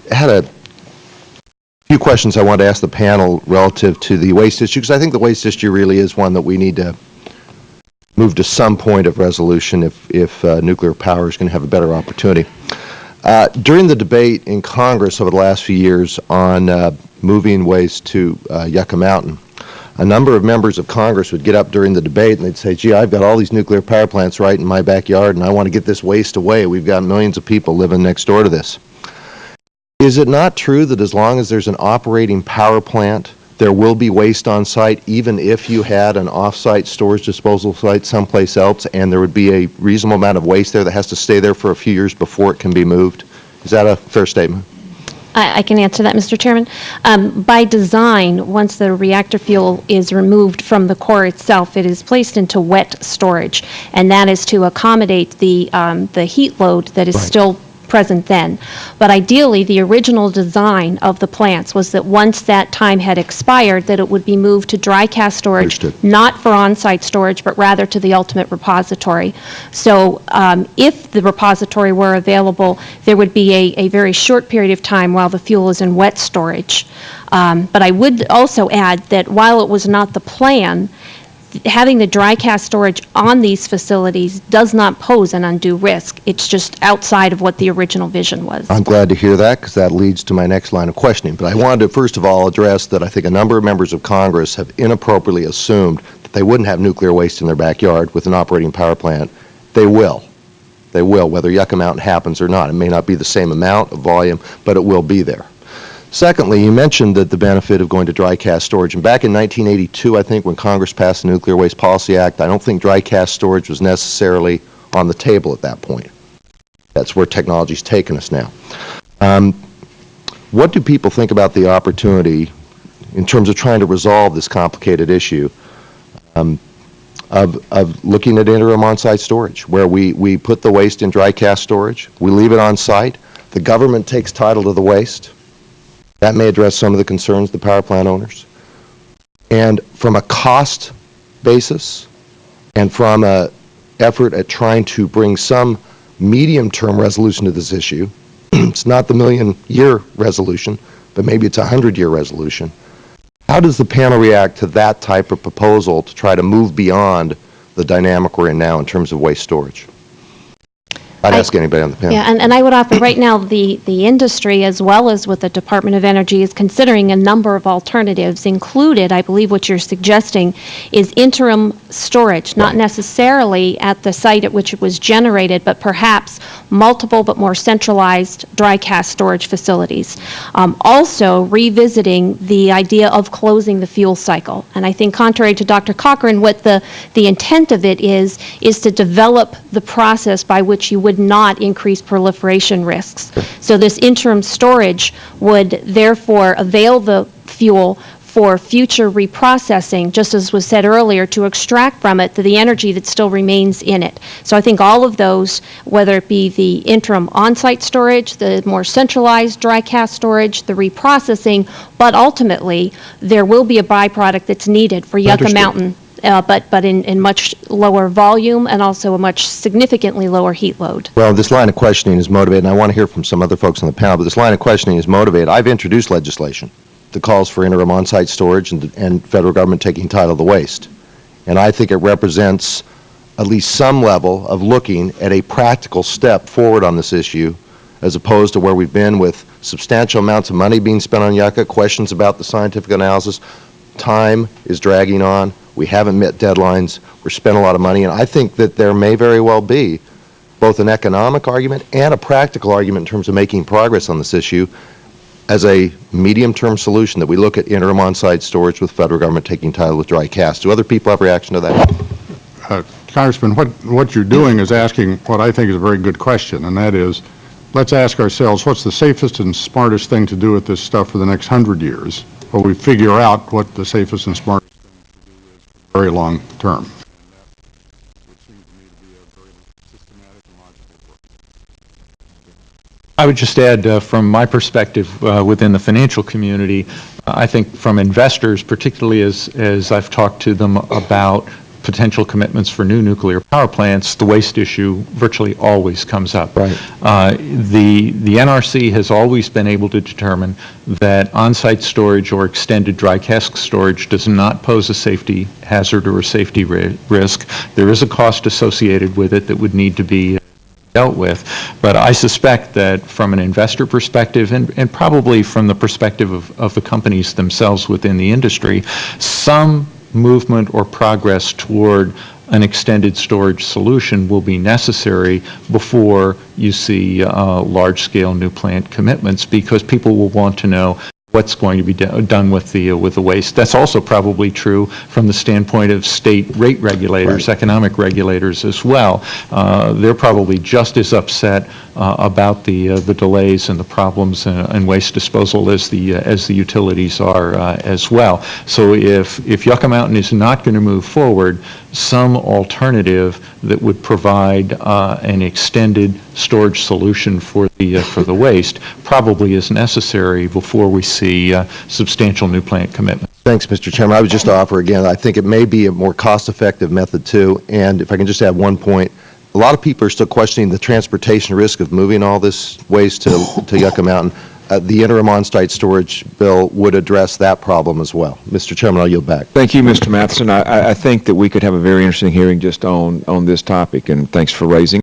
had a few questions I wanted to ask the panel relative to the waste issue, because I think the waste issue really is one that we need to move to some point of resolution if nuclear power is going to have a better opportunity. During the debate in Congress over the last few years on moving waste to Yucca Mountain, a number of members of Congress would get up during the debate and they'd say, gee, I've got all these nuclear power plants right in my backyard and I want to get this waste away. We've got millions of people living next door to this. Is it not true that as long as there's an operating power plant, there will be waste on site, even if you had an off-site storage disposal site someplace else, and there would be a reasonable amount of waste there that has to stay there for a few years before it can be moved? Is that a fair statement? I can answer that, Mr. Chairman. By design, once the reactor fuel is removed from the core itself, it is placed into wet storage, and that is to accommodate the heat load that is still present then. But ideally, the original design of the plants was that once that time had expired, that it would be moved to dry cask storage, not for on-site storage, but rather to the ultimate repository. So if the repository were available, there would be a very short period of time while the fuel is in wet storage. But I would also add that while it was not the plan, having the dry cask storage on these facilities does not pose an undue risk. It's just outside of what the original vision was. I'm glad to hear that, because that leads to my next line of questioning. But I wanted to first of all address that I think a number of members of Congress have inappropriately assumed that they wouldn't have nuclear waste in their backyard with an operating power plant. They will. They will, whether Yucca Mountain happens or not. It may not be the same amount of volume, but it will be there. Secondly, you mentioned that the benefit of going to dry cask storage. And back in 1982, I think, when Congress passed the Nuclear Waste Policy Act, I don't think dry cask storage was necessarily on the table at that point. That's where technology's taken us now. What do people think about the opportunity in terms of trying to resolve this complicated issue of looking at interim on-site storage, where we put the waste in dry cask storage, we leave it on site, the government takes title to the waste? That may address some of the concerns of the power plant owners. And from a cost basis and from an effort at trying to bring some medium-term resolution to this issue, it's not the million-year resolution, but maybe it's a 100-year resolution. How does the panel react to that type of proposal to try to move beyond the dynamic we're in now in terms of waste storage? I'd ask anybody on the panel. Yeah, and I would offer right now the industry, as well as with the Department of Energy, is considering a number of alternatives. Included, I believe what you're suggesting is interim storage, not necessarily at the site at which it was generated, but perhaps multiple but more centralized dry cask storage facilities. Also revisiting the idea of closing the fuel cycle. And I think contrary to Dr. Cochran, what the intent of it is to develop the process by which you would not increase proliferation risks. So this interim storage would therefore avail the fuel for future reprocessing, just as was said earlier, to extract from it the energy that still remains in it. So I think all of those, whether it be the interim on-site storage, the more centralized dry cask storage, the reprocessing, but ultimately there will be a byproduct that's needed for Yucca Mountain. But in much lower volume and also a much significantly lower heat load. Well, this line of questioning is motivated, and I want to hear from some other folks on the panel, but this line of questioning is motivated. I've introduced legislation that calls for interim on-site storage and federal government taking title of the waste. And I think it represents at least some level of looking at a practical step forward on this issue, as opposed to where we've been with substantial amounts of money being spent on Yucca, questions about the scientific analysis. Time is dragging on. We haven't met deadlines. We're spending a lot of money, and I think that there may very well be both an economic argument and a practical argument in terms of making progress on this issue as a medium-term solution, that we look at interim on-site storage with federal government taking title with dry cask. Do other people have reaction to that? Congressman, what you're doing is asking what I think is a very good question, and that is, let's ask ourselves, what's the safest and smartest thing to do with this stuff for the next 100 years? Well, we figure out what the safest and smartest thing to do is for very long term. I would just add, from my perspective within the financial community, I think from investors, particularly as I've talked to them about potential commitments for new nuclear power plants, the waste issue virtually always comes up. Right. The NRC has always been able to determine that on-site storage or extended dry cask storage does not pose a safety hazard or a safety risk. There is a cost associated with it that would need to be dealt with, but I suspect that from an investor perspective and probably from the perspective of the companies themselves within the industry, some movement or progress toward an extended storage solution will be necessary before you see large-scale new plant commitments, because people will want to know what's going to be done with the waste. That's also probably true from the standpoint of state rate regulators, Right. economic regulators as well. They're probably just as upset about the delays and the problems in waste disposal as the utilities are as well. So if Yucca Mountain is not going to move forward, some alternative that would provide an extended storage solution for the waste probably is necessary before we see substantial new plant commitments. Thanks, Mr. Chairman. I would just offer again, I think it may be a more cost-effective method too. And if I can just add one point, a lot of people are still questioning the transportation risk of moving all this waste to Yucca Mountain. The interim on-site storage bill would address that problem as well. Mr. Chairman, I'll yield back. Thank you, Mr. Matheson. I think that we could have a very interesting hearing just on this topic, and thanks for raising